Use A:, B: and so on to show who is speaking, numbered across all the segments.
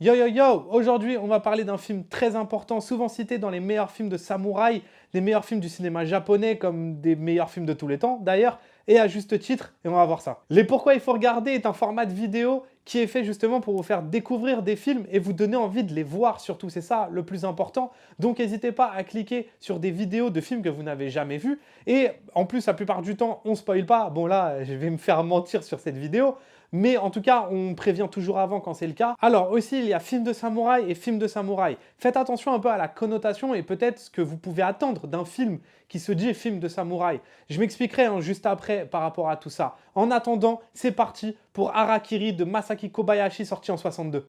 A: Yo yo yo! Aujourd'hui, on va parler d'un film très important, souvent cité dans les meilleurs films de samouraï, les meilleurs films du cinéma japonais, comme des meilleurs films de tous les temps d'ailleurs, et à juste titre, et on va voir ça. Les Pourquoi il faut regarder est un format de vidéo qui est fait justement pour vous faire découvrir des films et vous donner envie de les voir surtout, c'est ça le plus important. Donc n'hésitez pas à cliquer sur des vidéos de films que vous n'avez jamais vus. Et en plus, la plupart du temps, on spoil pas. Bon là, je vais me faire mentir sur cette vidéo, mais en tout cas, on prévient toujours avant quand c'est le cas. Alors aussi, il y a film de samouraï et film de samouraï. Faites attention un peu à la connotation et peut-être ce que vous pouvez attendre d'un film qui se dit film de samouraï. Je m'expliquerai juste après par rapport à tout ça. En attendant, c'est parti pour Harakiri de Masaki Kobayashi sorti en 62.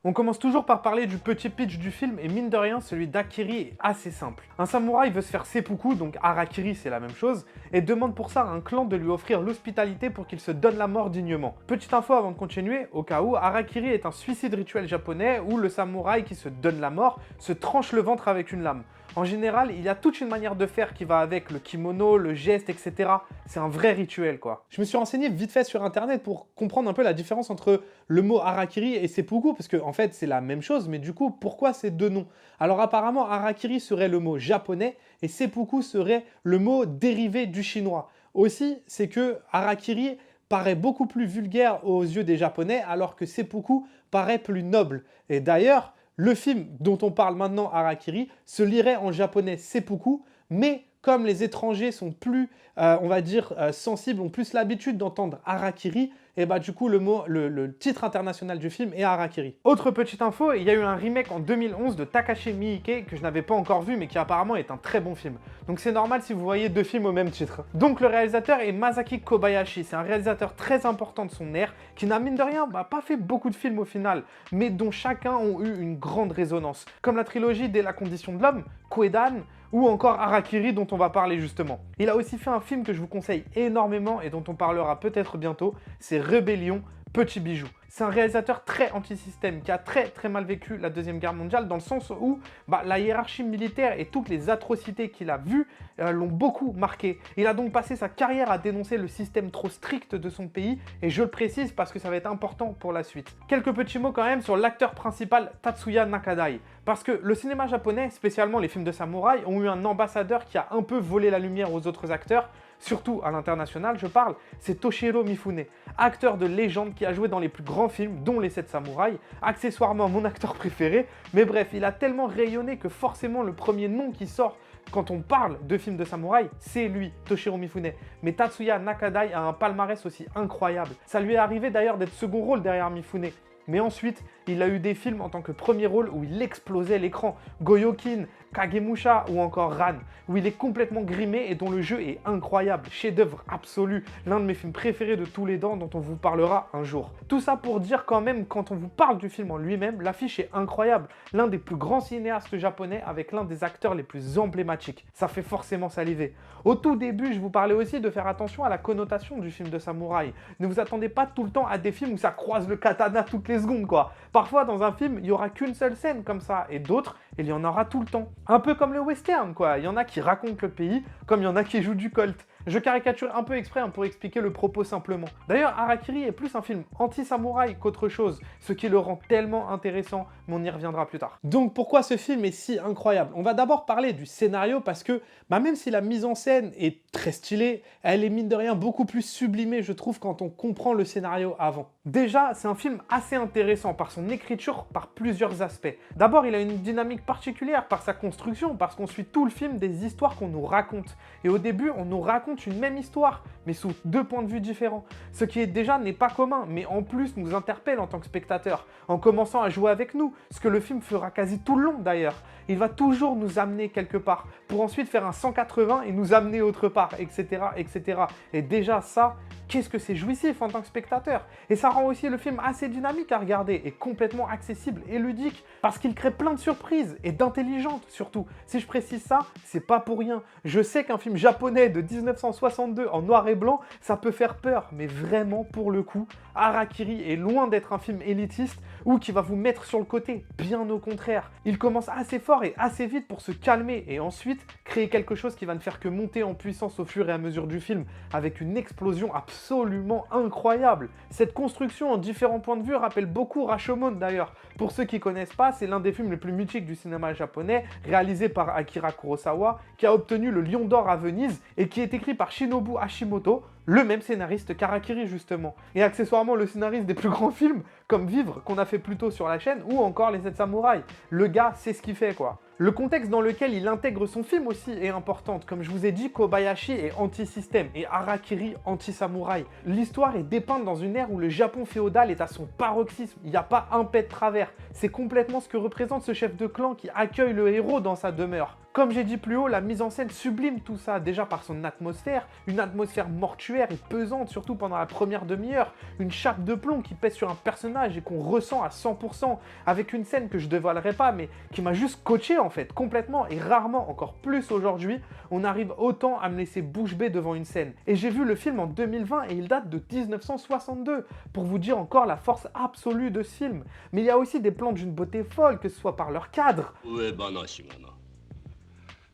A: On commence toujours par parler du petit pitch du film et mine de rien, celui d'Akiri est assez simple. Un samouraï veut se faire seppuku, donc Harakiri c'est la même chose, et demande pour ça à un clan de lui offrir l'hospitalité pour qu'il se donne la mort dignement. Petite info avant de continuer, au cas où, Harakiri est un suicide rituel japonais où le samouraï qui se donne la mort se tranche le ventre avec une lame. En général, il y a toute une manière de faire qui va avec le kimono, le geste, etc. C'est un vrai rituel, quoi. Je me suis renseigné vite fait sur internet pour comprendre un peu la différence entre le mot harakiri et seppuku, parce que en fait c'est la même chose, mais du coup, pourquoi ces deux noms? Alors apparemment, harakiri serait le mot japonais et seppuku serait le mot dérivé du chinois. Aussi, c'est que harakiri paraît beaucoup plus vulgaire aux yeux des japonais, alors que seppuku paraît plus noble. Et d'ailleurs, le film dont on parle maintenant, Harakiri, se lirait en japonais seppuku, mais comme les étrangers sont plus, on va dire, sensibles, ont plus l'habitude d'entendre Harakiri, et bah du coup le titre international du film est Harakiri. Autre petite info, il y a eu un remake en 2011 de Takashi Miike que je n'avais pas encore vu mais qui apparemment est un très bon film. Donc c'est normal si vous voyez deux films au même titre. Donc le réalisateur est Masaki Kobayashi, c'est un réalisateur très important de son ère qui n'a mine de rien pas fait beaucoup de films au final, mais dont chacun ont eu une grande résonance. Comme la trilogie Dès la condition de l'homme, Koedan, ou encore Harakiri dont on va parler justement. Il a aussi fait un film que je vous conseille énormément et dont on parlera peut-être bientôt, c'est Rébellion, Petit bijou. C'est un réalisateur très anti-système qui a très mal vécu la Deuxième Guerre mondiale dans le sens où la hiérarchie militaire et toutes les atrocités qu'il a vues l'ont beaucoup marqué. Il a donc passé sa carrière à dénoncer le système trop strict de son pays et je le précise parce que ça va être important pour la suite. Quelques petits mots quand même sur l'acteur principal Tatsuya Nakadai. Parce que le cinéma japonais, spécialement les films de samouraï, ont eu un ambassadeur qui a un peu volé la lumière aux autres acteurs, surtout à l'international je parle, c'est Toshiro Mifune, acteur de légende qui a joué dans les plus grands films, dont Les 7 samouraïs, accessoirement mon acteur préféré, mais bref, il a tellement rayonné que forcément le premier nom qui sort quand on parle de films de samouraï, c'est lui, Toshiro Mifune. Mais Tatsuya Nakadai a un palmarès aussi incroyable. Ça lui est arrivé d'ailleurs d'être second rôle derrière Mifune. Mais ensuite, il a eu des films en tant que premier rôle où il explosait l'écran. Goyokin, Kagemusha ou encore Ran, où il est complètement grimé et dont le jeu est incroyable, chef-d'œuvre absolu, l'un de mes films préférés de tous les temps dont on vous parlera un jour. Tout ça pour dire quand même, quand on vous parle du film en lui-même, l'affiche est incroyable, l'un des plus grands cinéastes japonais avec l'un des acteurs les plus emblématiques. Ça fait forcément saliver. Au tout début, je vous parlais aussi de faire attention à la connotation du film de samouraï. Ne vous attendez pas tout le temps à des films où ça croise le katana toutes les secondes, quoi. Parfois, dans un film, il n'y aura qu'une seule scène comme ça, et d'autres, il y en aura tout le temps. Un peu comme le western, quoi. Il y en a qui racontent le pays, comme il y en a qui jouent du colt. Je caricature un peu exprès pour expliquer le propos simplement. D'ailleurs, Harakiri est plus un film anti-samouraï qu'autre chose, ce qui le rend tellement intéressant, mais on y reviendra plus tard. Donc pourquoi ce film est si incroyable? On va d'abord parler du scénario parce que même si la mise en scène est très stylée, elle est mine de rien beaucoup plus sublimée, je trouve, quand on comprend le scénario avant. Déjà, c'est un film assez intéressant par son écriture, par plusieurs aspects. D'abord, il a une dynamique particulière par sa construction, parce qu'on suit tout le film des histoires qu'on nous raconte. Et au début, on nous raconte une même histoire, mais sous deux points de vue différents. Ce qui déjà n'est pas commun, mais en plus nous interpelle en tant que spectateur, en commençant à jouer avec nous, ce que le film fera quasi tout le long d'ailleurs. Il va toujours nous amener quelque part, pour ensuite faire un 180 et nous amener autre part, etc. etc. Et déjà ça, qu'est-ce que c'est jouissif en tant que spectateur. Et ça rend aussi le film assez dynamique à regarder et complètement accessible et ludique, parce qu'il crée plein de surprises et d'intelligentes surtout. Si je précise ça, c'est pas pour rien. Je sais qu'un film japonais de 1962 en noir et blanc, ça peut faire peur, mais vraiment pour le coup, Harakiri est loin d'être un film élitiste ou qui va vous mettre sur le côté, bien au contraire. Il commence assez fort et assez vite pour se calmer et ensuite créer quelque chose qui va ne faire que monter en puissance au fur et à mesure du film, avec une explosion absolument incroyable. Cette construction en différents points de vue rappelle beaucoup Rashomon d'ailleurs. Pour ceux qui connaissent pas, c'est l'un des films les plus mythiques du cinéma japonais, réalisé par Akira Kurosawa, qui a obtenu le Lion d'Or à Venise et qui est écrit par Shinobu Hashimoto, le même scénariste qu'Harakiri justement, et accessoirement le scénariste des plus grands films comme Vivre qu'on a fait plus tôt sur la chaîne ou encore Les 7 Samouraïs. Le gars sait ce qu'il fait quoi. Le contexte dans lequel il intègre son film aussi est important. Comme je vous ai dit, Kobayashi est anti-système et Harakiri anti-samouraï. L'histoire est dépeinte dans une ère où le Japon féodal est à son paroxysme. Il n'y a pas un pet de travers. C'est complètement ce que représente ce chef de clan qui accueille le héros dans sa demeure. Comme j'ai dit plus haut, la mise en scène sublime tout ça, déjà par son atmosphère, une atmosphère mortuaire et pesante, surtout pendant la première demi-heure, une chape de plomb qui pèse sur un personnage et qu'on ressent à 100%, avec une scène que je dévoilerai pas, mais qui m'a juste coaché en fait, complètement, et rarement, encore plus aujourd'hui, on arrive autant à me laisser bouche bée devant une scène. Et j'ai vu le film en 2020 et il date de 1962, pour vous dire encore la force absolue de ce film. Mais il y a aussi des plans d'une beauté folle, que ce soit par leur cadre,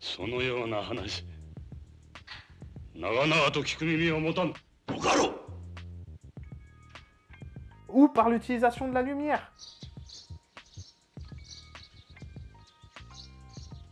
B: そのような話長々と聞く耳を持たん。ご家老
A: ou par l'utilisation de la lumière.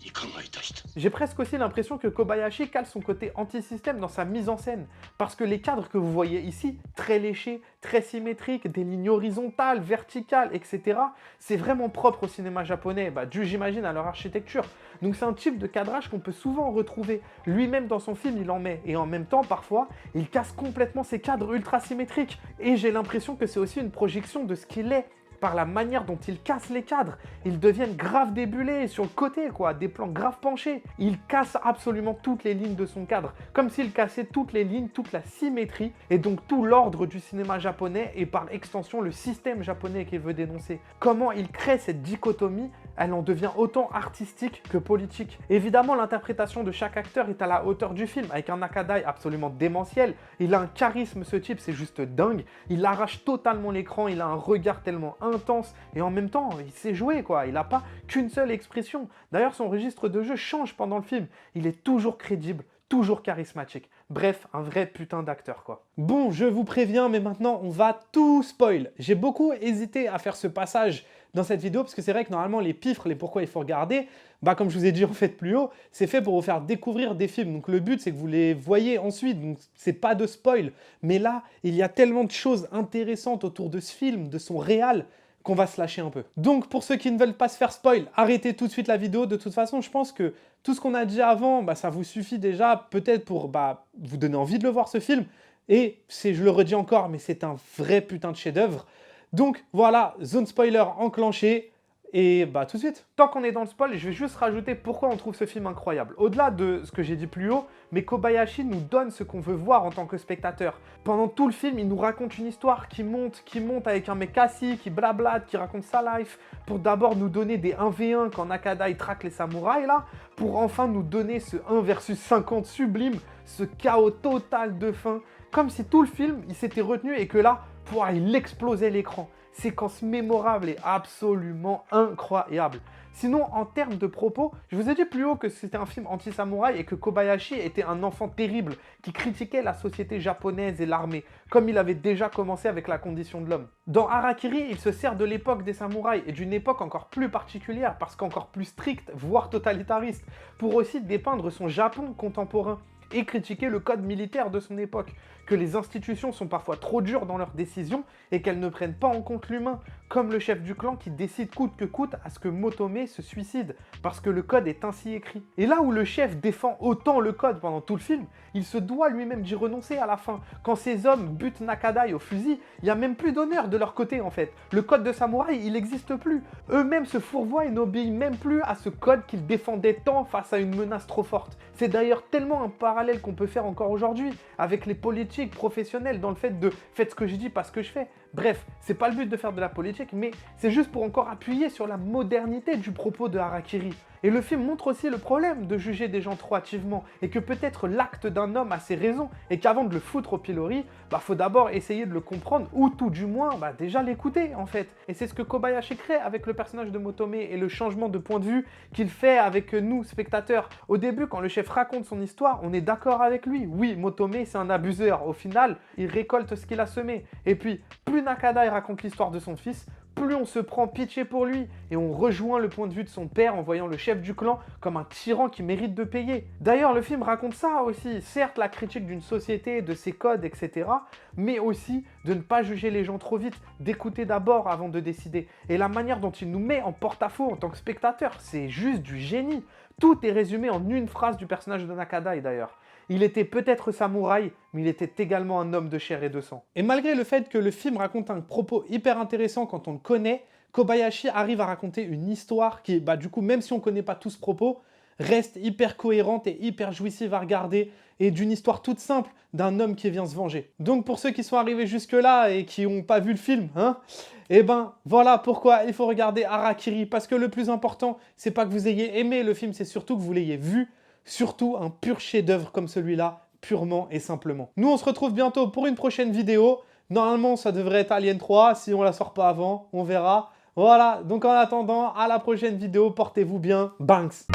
B: いかがいたした。
A: J'ai presque aussi l'impression que Kobayashi cale son côté anti-système dans sa mise en scène, parce que les cadres que vous voyez ici, très léchés, très symétriques, des lignes horizontales, verticales, etc., c'est vraiment propre au cinéma japonais, dû j'imagine à leur architecture. Donc c'est un type de cadrage qu'on peut souvent retrouver. Lui-même dans son film, il en met, et en même temps, parfois, il casse complètement ces cadres ultra symétriques. Et j'ai l'impression que c'est aussi une projection de ce qu'il est, par la manière dont il casse les cadres. Ils deviennent grave débulés sur le côté, quoi, des plans grave penchés. Il casse absolument toutes les lignes de son cadre, comme s'il cassait toutes les lignes, toute la symétrie, et donc tout l'ordre du cinéma japonais, et par extension le système japonais qu'il veut dénoncer. Comment il crée cette dichotomie, elle en devient autant artistique que politique. Évidemment, l'interprétation de chaque acteur est à la hauteur du film, avec un Nakadai absolument démentiel. Il a un charisme, ce type, c'est juste dingue. Il arrache totalement l'écran, il a un regard tellement intense, et en même temps, il sait jouer, quoi. Il n'a pas qu'une seule expression. D'ailleurs, son registre de jeu change pendant le film. Il est toujours crédible, toujours charismatique. Bref, un vrai putain d'acteur, quoi. Bon, je vous préviens, mais maintenant, on va tout spoil. J'ai beaucoup hésité à faire ce passage dans cette vidéo, parce que c'est vrai que normalement, les piffres, les pourquoi il faut regarder, comme je vous ai dit en fait plus haut, c'est fait pour vous faire découvrir des films. Donc le but, c'est que vous les voyez ensuite, donc c'est pas de spoil. Mais là, il y a tellement de choses intéressantes autour de ce film, de son réal, qu'on va se lâcher un peu. Donc pour ceux qui ne veulent pas se faire spoil, arrêtez tout de suite la vidéo. De toute façon, je pense que tout ce qu'on a dit avant, ça vous suffit déjà peut-être pour vous donner envie de le voir ce film. Et je le redis encore, mais c'est un vrai putain de chef-d'œuvre. Donc voilà, zone spoiler enclenchée. Et tout de suite. Tant qu'on est dans le spoil, je vais juste rajouter pourquoi on trouve ce film incroyable. Au-delà de ce que j'ai dit plus haut, mais Kobayashi nous donne ce qu'on veut voir en tant que spectateur. Pendant tout le film, il nous raconte une histoire qui monte avec un mec assis, qui blablate, qui raconte sa life, pour d'abord nous donner des 1v1 quand Nakadai traque les samouraïs là, pour enfin nous donner ce 1 versus 50 sublime, ce chaos total de fin, comme si tout le film, il s'était retenu et que là, il explosait l'écran. Séquence mémorable et absolument incroyable. Sinon, en termes de propos, je vous ai dit plus haut que c'était un film anti-samouraï et que Kobayashi était un enfant terrible qui critiquait la société japonaise et l'armée, comme il avait déjà commencé avec la condition de l'homme. Dans Harakiri, il se sert de l'époque des samouraïs et d'une époque encore plus particulière parce qu'encore plus stricte, voire totalitariste, pour aussi dépeindre son Japon contemporain et critiquer le code militaire de son époque, que les institutions sont parfois trop dures dans leurs décisions et qu'elles ne prennent pas en compte l'humain, comme le chef du clan qui décide coûte que coûte à ce que Motome se suicide, parce que le code est ainsi écrit. Et là où le chef défend autant le code pendant tout le film, il se doit lui-même d'y renoncer à la fin. Quand ces hommes butent Nakadai au fusil, il n'y a même plus d'honneur de leur côté en fait. Le code de samouraï, il n'existe plus. Eux-mêmes se fourvoient et n'obéissent même plus à ce code qu'ils défendaient tant face à une menace trop forte. C'est d'ailleurs tellement un parallèle qu'on peut faire encore aujourd'hui avec les politiques professionnelles dans le fait de « faites ce que je dis, pas ce que je fais ». Bref, c'est pas le but de faire de la politique, mais c'est juste pour encore appuyer sur la modernité du propos de Harakiri. Et le film montre aussi le problème de juger des gens trop hâtivement, et que peut-être l'acte d'un homme a ses raisons, et qu'avant de le foutre au pilori, faut d'abord essayer de le comprendre, ou tout du moins, déjà l'écouter en fait. Et c'est ce que Kobayashi crée avec le personnage de Motome, et le changement de point de vue qu'il fait avec nous, spectateurs. Au début, quand le chef raconte son histoire, on est d'accord avec lui. Oui, Motome, c'est un abuseur. Au final, il récolte ce qu'il a semé. Et puis, plus Nakada il raconte l'histoire de son fils, plus on se prend pitié pour lui et on rejoint le point de vue de son père en voyant le chef du clan comme un tyran qui mérite de payer. D'ailleurs, le film raconte ça aussi, certes la critique d'une société, de ses codes, etc., mais aussi de ne pas juger les gens trop vite, d'écouter d'abord avant de décider. Et la manière dont il nous met en porte-à-faux en tant que spectateur, c'est juste du génie. Tout est résumé en une phrase du personnage de Nakadai d'ailleurs. Il était peut-être samouraï, mais il était également un homme de chair et de sang. Et malgré le fait que le film raconte un propos hyper intéressant quand on le connaît, Kobayashi arrive à raconter une histoire qui, du coup, même si on ne connaît pas tout ce propos, reste hyper cohérente et hyper jouissive à regarder, et d'une histoire toute simple d'un homme qui vient se venger. Donc pour ceux qui sont arrivés jusque-là et qui n'ont pas vu le film, voilà pourquoi il faut regarder Harakiri, parce que le plus important, c'est pas que vous ayez aimé le film, c'est surtout que vous l'ayez vu. Surtout un pur chef-d'œuvre comme celui-là, purement et simplement. Nous, on se retrouve bientôt pour une prochaine vidéo. Normalement, ça devrait être Alien 3. Si on la sort pas avant, on verra. Voilà, donc en attendant, à la prochaine vidéo. Portez-vous bien. Banks!